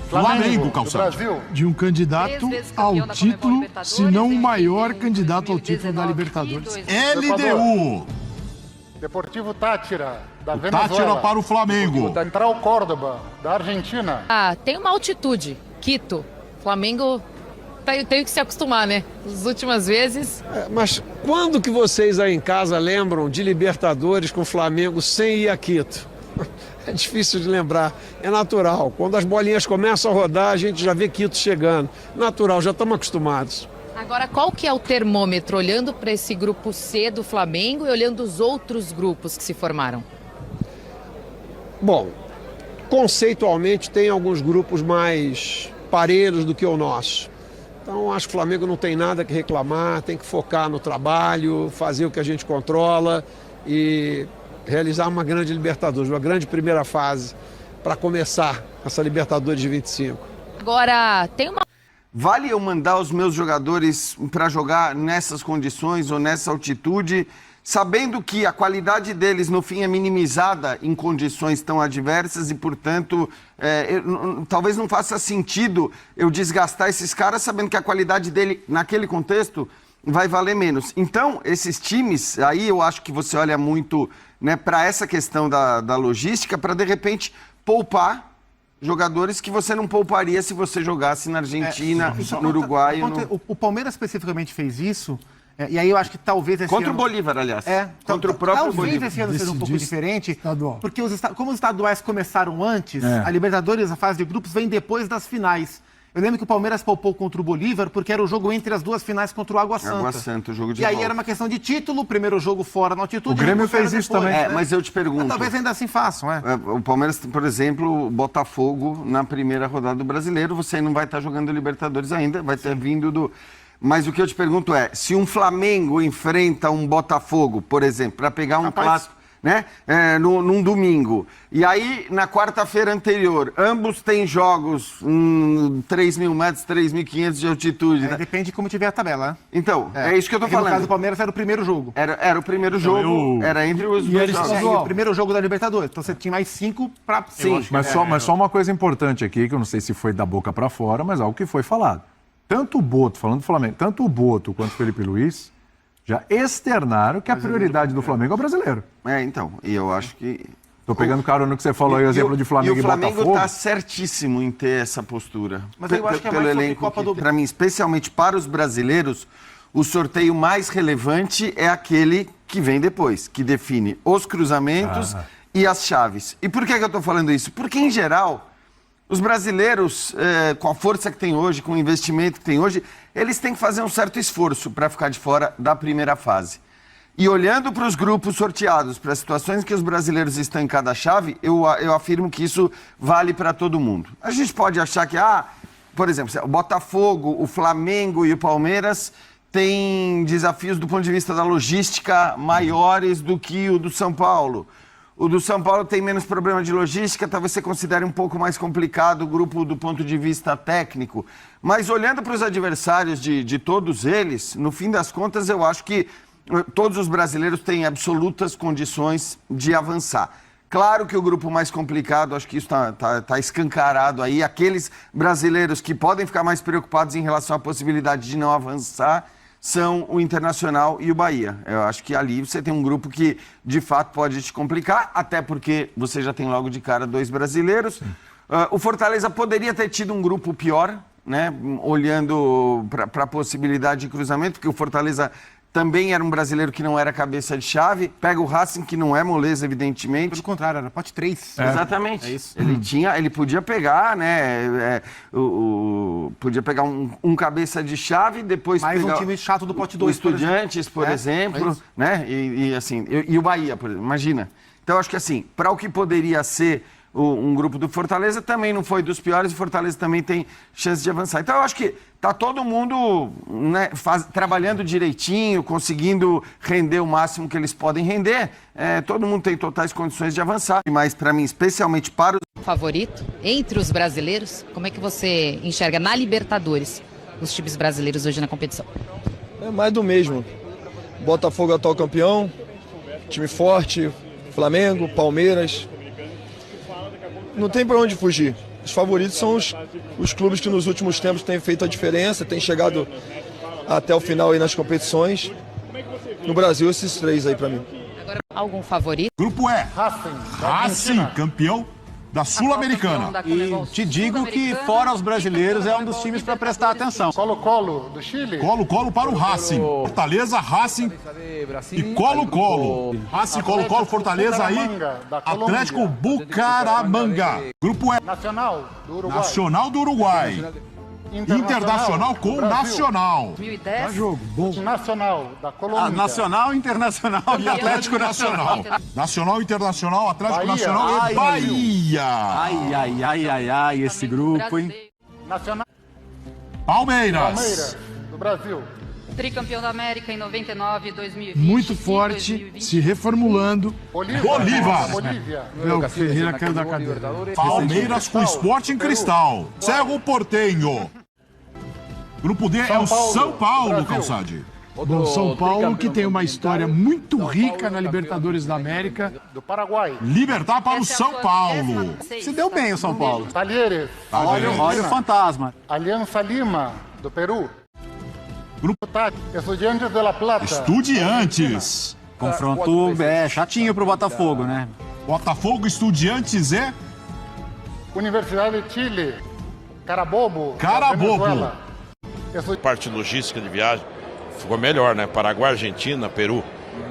Flamengo, do Calçado. Brasil. De um candidato ao título, se não o maior candidato ao título da Libertadores. LDU. Deportivo Táchira, da Táchira Venezuela. para o Flamengo. Central Córdoba, da Argentina. Ah, tem uma altitude. Quito. Flamengo tenho que se acostumar, né? As últimas vezes. Mas quando que vocês aí em casa lembram de Libertadores com o Flamengo sem ir a Quito? É difícil de lembrar, é natural. Quando as bolinhas começam a rodar, a gente já vê Quito chegando. Natural, já estamos acostumados. Agora, qual que é o termômetro, olhando para esse grupo C do Flamengo e olhando os outros grupos que se formaram? Bom, conceitualmente tem alguns grupos mais parelhos do que o nosso. Então acho que o Flamengo não tem nada que reclamar, tem que focar no trabalho, fazer o que a gente controla e realizar uma grande Libertadores, uma grande primeira fase para começar essa Libertadores de 25. Agora, tem uma... Vale eu mandar os meus jogadores para jogar nessas condições ou nessa altitude, sabendo que a qualidade deles no fim é minimizada em condições tão adversas e, portanto, talvez não faça sentido eu desgastar esses caras sabendo que a qualidade dele naquele contexto vai valer menos. Então, esses times, aí eu acho que você olha muito, né, para essa questão da logística, para de repente poupar jogadores que você não pouparia se você jogasse na Argentina, no Uruguai. O Palmeiras especificamente fez isso, e aí eu acho que talvez esse Contra ano... o Bolívar, aliás. Contra o próprio talvez Bolívar. Esse ano seja um pouco diferente, estadual. porque como os estaduais começaram antes, a Libertadores, a fase de grupos, vem depois das finais. Eu lembro que o Palmeiras poupou contra o Bolívar porque era o jogo entre as duas finais contra o Água Santa. Água Santa, o jogo de E aí volta. era uma questão de título, primeiro jogo fora na altitude. O Grêmio fez isso também. Mas eu te pergunto... Mas talvez ainda assim façam, O Palmeiras, por exemplo, Botafogo na primeira rodada do Brasileiro, você não vai estar jogando Libertadores ainda, vai ter vindo do... Mas o que eu te pergunto é, se um Flamengo enfrenta um Botafogo, por exemplo, para pegar um clássico, né, num domingo, e aí na quarta-feira anterior, ambos têm jogos 3.000 metros, 3.500 de altitude. Né? Depende de como tiver a tabela. Né? Então, é isso que eu tô falando. No caso do Palmeiras era o primeiro jogo. Era o primeiro jogo, era entre os dois jogos. E o primeiro jogo da Libertadores. Então você tinha mais 5 para... Sim. Mas só uma coisa importante aqui, que eu não sei se foi da boca para fora, mas algo que foi falado. Tanto o Boto, falando do Flamengo, tanto o Boto quanto o Felipe Luiz já externaram que a prioridade do Flamengo é o brasileiro. Então, e eu acho que... Tô pegando carona no que você falou aí, o exemplo de Flamengo e Botafogo. E o Flamengo tá certíssimo em ter essa postura. Mas eu acho que é mais sobre elenco Copa do... Para mim, especialmente para os brasileiros, o sorteio mais relevante é aquele que vem depois, que define os cruzamentos e as chaves. E por que eu tô falando isso? Porque, em geral... Os brasileiros, com a força que tem hoje, com o investimento que tem hoje, eles têm que fazer um certo esforço para ficar de fora da primeira fase. E olhando para os grupos sorteados, para as situações que os brasileiros estão em cada chave, eu afirmo que isso vale para todo mundo. A gente pode achar que, por exemplo, o Botafogo, o Flamengo e o Palmeiras têm desafios do ponto de vista da logística maiores do que o do São Paulo. O do São Paulo tem menos problema de logística, talvez você considere um pouco mais complicado o grupo do ponto de vista técnico. Mas olhando para os adversários de todos eles, no fim das contas, eu acho que todos os brasileiros têm absolutas condições de avançar. Claro que o grupo mais complicado, acho que isso tá escancarado aí, aqueles brasileiros que podem ficar mais preocupados em relação à possibilidade de não avançar, são o Internacional e o Bahia. Eu acho que ali você tem um grupo que, de fato, pode te complicar, até porque você já tem logo de cara 2 brasileiros. O Fortaleza poderia ter tido um grupo pior, né? Olhando para a possibilidade de cruzamento, porque o Fortaleza também era um brasileiro que não era cabeça de chave. Pega o Racing, que não é moleza, evidentemente. Pelo contrário, era pote 3. Exatamente. É isso. Ele podia pegar, né? Podia pegar um cabeça de chave, depois mais pegar um time chato do pote 2. o Estudiantes, por exemplo, né? E assim, e o Bahia, por exemplo, imagina. Então, acho que assim, para o que poderia ser um grupo do Fortaleza, também não foi dos piores, o Fortaleza também tem chance de avançar. Então, eu acho que tá todo mundo, né, trabalhando direitinho, conseguindo render o máximo que eles podem render. Todo mundo tem totais condições de avançar. Mas, para mim, especialmente para os... Favorito entre os brasileiros, como é que você enxerga na Libertadores os times brasileiros hoje na competição? É mais do mesmo. Botafogo atual campeão, time forte, Flamengo, Palmeiras. Não tem para onde fugir. Os favoritos são os clubes que nos últimos tempos têm feito a diferença, têm chegado até o final aí nas competições. No Brasil, esses 3 aí para mim. Agora, algum favorito? Grupo E. Racing, da Racing, Argentina. campeão da Sul-Americana. E te digo que, fora os brasileiros, é um dos times para prestar atenção. Colo-Colo, do Chile. Colo-Colo para o Racing. Fortaleza, Racing e Colo-Colo. Racing, Colo-Colo, Fortaleza aí. da Colômbia. Atlético Bucaramanga. Grupo E. Nacional, do Uruguai. Nacional do Uruguai. Internacional com do Brasil. Nacional. 2010. Jogo bom. Nacional, da Colômbia. Nacional, Internacional e Atlético Nacional. Nacional, Internacional, Atlético Bahia. Nacional e Ai, Bahia. Ai, esse grupo, hein? Nacional, Palmeiras. Palmeiras, do Brasil. Tricampeão da América em 99, 2020. Muito forte, 2020. se reformulando. Bolívar. Bolívia. Não, o Ferreira caiu da cadeira. Palmeiras com Sporting Cristal. Cerro Porteño. Grupo D é o São Paulo, Brasil. Calçade. Bom, São Paulo, que tem uma história muito rica na Libertadores da América. Do Paraguai. Libertar para o Essa é a São sua Paulo. 16ª. Se deu bem o São Paulo. Talheres. Olha o fantasma. Aliança Lima, do Peru. Grupo Tati, Estudiantes de La Plata. Estudiantes. Confronto chatinho pro Botafogo, né? Botafogo, Estudiantes é Universidade de Chile. Carabobo. da Carabobo. Venezuela. Parte logística de viagem ficou melhor, né? Paraguai, Argentina, Peru.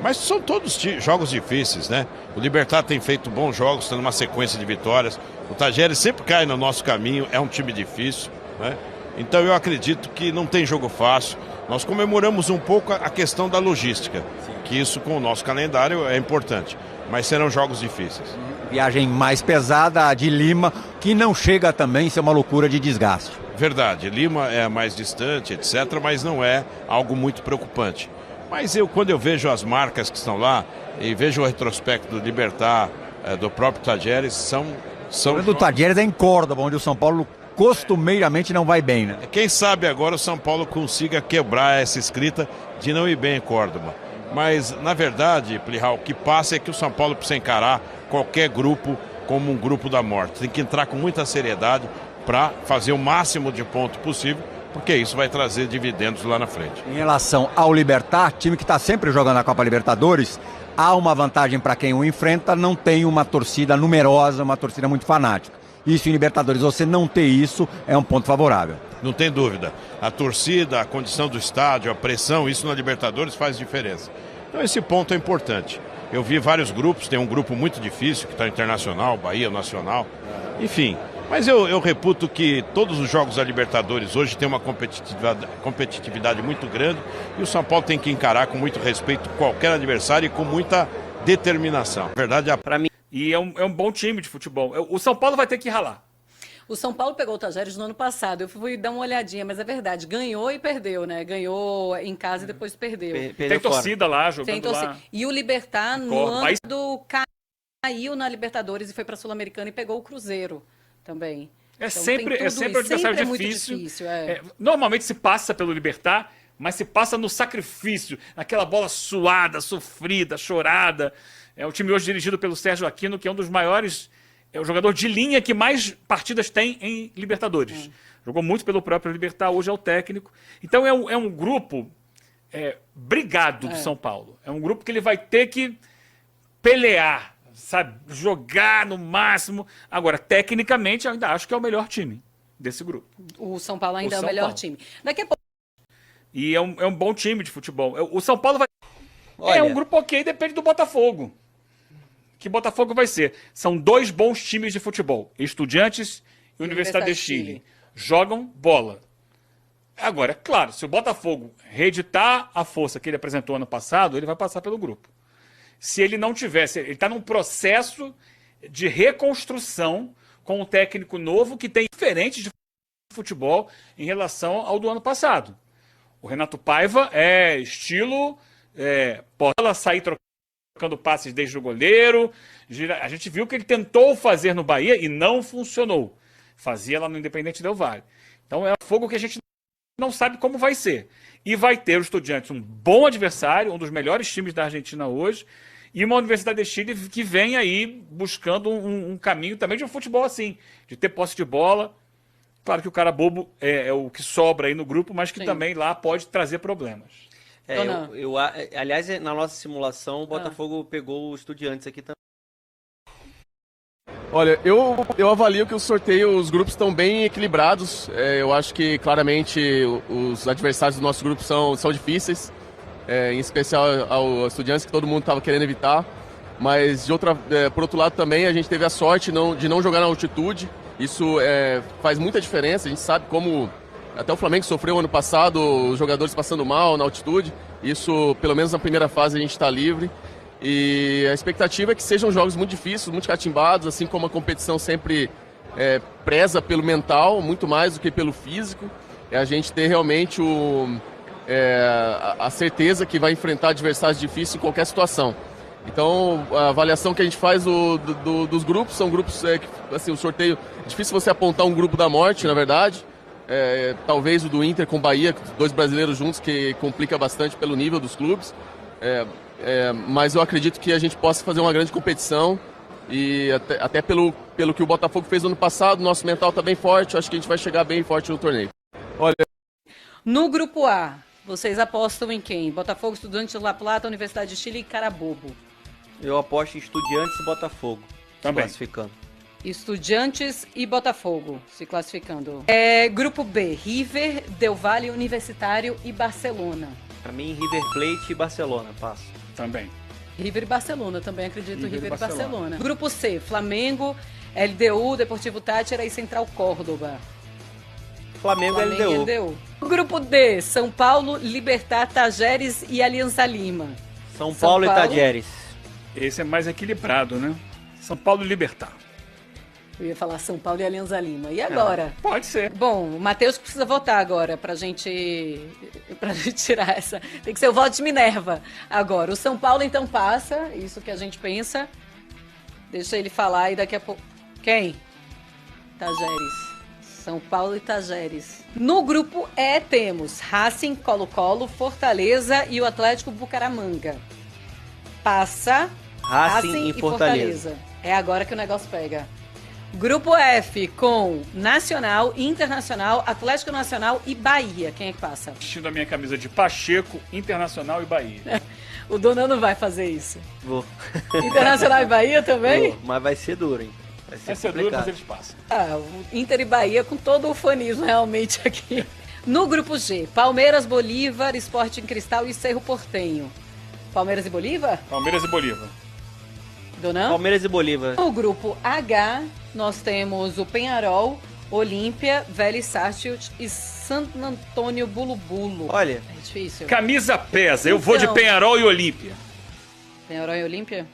Mas são todos jogos difíceis, né? O Libertad tem feito bons jogos, tendo uma sequência de vitórias. O Tajeres sempre cai no nosso caminho, é um time difícil, né? Então eu acredito que não tem jogo fácil. Nós comemoramos um pouco a questão da logística, que isso com o nosso calendário é importante. Mas serão jogos difíceis. Viagem mais pesada, a de Lima, que não chega também a ser uma loucura de desgaste. Verdade, Lima é mais distante, etc., mas não é algo muito preocupante. Mas quando eu vejo as marcas que estão lá e vejo o retrospecto do Libertad, do próprio Tajeres, são O do Tajeres é em Córdoba, onde o São Paulo costumeiramente não vai bem, né? Quem sabe agora o São Paulo consiga quebrar essa escrita de não ir bem em Córdoba. Mas, na verdade, Plihal, o que passa é que o São Paulo precisa encarar qualquer grupo como um grupo da morte. Tem que entrar com muita seriedade para fazer o máximo de ponto possível, porque isso vai trazer dividendos lá na frente. Em relação ao Libertad, time que está sempre jogando a Copa Libertadores, há uma vantagem para quem o enfrenta, não tem uma torcida numerosa, uma torcida muito fanática. Isso em Libertadores, você não ter isso é um ponto favorável. Não tem dúvida. A torcida, a condição do estádio, a pressão, isso na Libertadores faz diferença. Então esse ponto é importante. Eu vi vários grupos, tem um grupo muito difícil, que está Internacional, Bahia, Nacional, enfim. Mas eu reputo que todos os jogos da Libertadores hoje têm uma competitividade muito grande e o São Paulo tem que encarar com muito respeito qualquer adversário e com muita determinação. Na verdade, para mim. E é um bom time de futebol. O São Paulo vai ter que ralar. O São Paulo pegou o Tajeres no ano passado. Eu fui dar uma olhadinha, mas é verdade. Ganhou e perdeu, né? Ganhou em casa e depois perdeu. Tem torcida lá, jogando Tem torcida. lá. E o Libertad, no ano do caiu na Libertadores e foi para a Sul-Americana e pegou o Cruzeiro também. É sempre um adversário difícil. Normalmente se passa pelo Libertad, mas se passa no sacrifício, naquela bola suada, sofrida, chorada. É o time hoje dirigido pelo Sérgio Aquino, que é um dos maiores, é o jogador de linha que mais partidas tem em Libertadores. Jogou muito pelo próprio Libertad, hoje é o técnico. Então é um grupo brigado do São Paulo. É um grupo que ele vai ter que pelear, sabe, jogar no máximo. Agora, tecnicamente, eu ainda acho que é o melhor time desse grupo. O São Paulo ainda é o melhor time. Daqui a pouco. E é um bom time de futebol. O São Paulo vai... É um grupo ok, depende do Botafogo. Que Botafogo vai ser? São dois bons times de futebol. Estudiantes e Universidade de Chile. Jogam bola. Agora, claro, se o Botafogo reeditar a força que ele apresentou ano passado, ele vai passar pelo grupo. Se ele não tivesse, ele está num processo de reconstrução com um técnico novo que tem diferentes de futebol em relação ao do ano passado. O Renato Paiva é estilo, pode sair trocando passes desde o goleiro. A gente viu que ele tentou fazer no Bahia e não funcionou. Fazia lá no Independente Del Valle. Então é um fogo que a gente não sabe como vai ser. E vai ter o Estudiantes, um bom adversário, um dos melhores times da Argentina hoje. E uma Universidade de Chile que vem aí buscando um caminho também de um futebol assim, de ter posse de bola. Claro que o cara bobo é o que sobra aí no grupo, mas que Sim. também lá pode trazer problemas. Aliás, na nossa simulação, o Botafogo pegou o Estudiantes aqui também. Olha, eu avalio que os grupos estão bem equilibrados. Eu acho que claramente os adversários do nosso grupo são difíceis, em especial ao Estudiantes, que todo mundo estava querendo evitar. Mas, por outro lado, também a gente teve a sorte de não jogar na altitude. Isso faz muita diferença. A gente sabe como até o Flamengo sofreu ano passado, os jogadores passando mal na altitude. Isso, pelo menos na primeira fase, a gente está livre. E a expectativa é que sejam jogos muito difíceis, muito catimbados, assim como a competição sempre preza pelo mental, muito mais do que pelo físico. É a gente ter realmente a certeza que vai enfrentar adversários difíceis em qualquer situação. Então, a avaliação que a gente faz dos grupos, são grupos que, assim, o sorteio, é difícil você apontar um grupo da morte, na verdade. Talvez o do Inter com o Bahia, dois brasileiros juntos, que complica bastante pelo nível dos clubes. Mas eu acredito que a gente possa fazer uma grande competição e até pelo que o Botafogo fez no ano passado, nosso mental está bem forte, eu acho que a gente vai chegar bem forte no torneio. Olha... No grupo A, vocês apostam em quem? Botafogo, Estudiantes de La Plata, Universidade de Chile e Carabobo. Eu aposto em Estudiantes e Botafogo, também. Se classificando. Estudiantes e Botafogo se classificando. Grupo B, River, Del Valle, Universitário e Barcelona. Pra mim, River Plate e Barcelona, passo. Também. River e Barcelona, também acredito River e Barcelona. Barcelona. Grupo C, Flamengo, LDU, Deportivo Táchira e Central Córdoba. Flamengo e LDU. Grupo D, São Paulo, Libertad, Tajeres e Alianza Lima. São Paulo e Tajeres. Esse é mais equilibrado, né? São Paulo e Libertad. Eu ia falar São Paulo e Alianza Lima. E agora? Pode ser. Bom, o Matheus precisa votar agora pra gente tirar essa. Tem que ser o voto de Minerva agora. O São Paulo então passa, isso que a gente pensa. Deixa ele falar e daqui a pouco. Quem? Tajeres. São Paulo e Tajeres. No grupo E temos Racing, Colo-Colo, Fortaleza e o Atlético Bucaramanga. Passa Racing e Fortaleza. É agora que o negócio pega. Grupo F com Nacional, Internacional, Atlético Nacional e Bahia. Quem é que passa? Vestindo a minha camisa de Pacheco, Internacional e Bahia. O Dona não vai fazer isso. Vou. Internacional e Bahia também? Vou, mas vai ser duro, hein? Vai ser duro, mas eles passam. O Inter e Bahia com todo o ufanismo realmente aqui. No grupo G, Palmeiras, Bolívar, Sporting Cristal e Cerro Porteño. Palmeiras e Bolívar? Palmeiras e Bolívar. Dona? Palmeiras e Bolívar. No grupo H, nós temos o Peñarol, Olímpia, Vélez Sarsfield e Santo Antônio Bulu-Bulu. Olha. É difícil. Camisa pesa. Eu vou de Peñarol e Olímpia. Peñarol e Olímpia?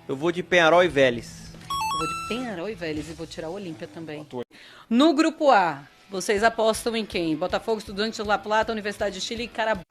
Eu vou de Peñarol e Vélez. Eu vou de Peñarol e Vélez e vou tirar o Olímpia também. No grupo A, vocês apostam em quem? Botafogo, Estudiantes de La Plata, Universidade de Chile e Carabobo.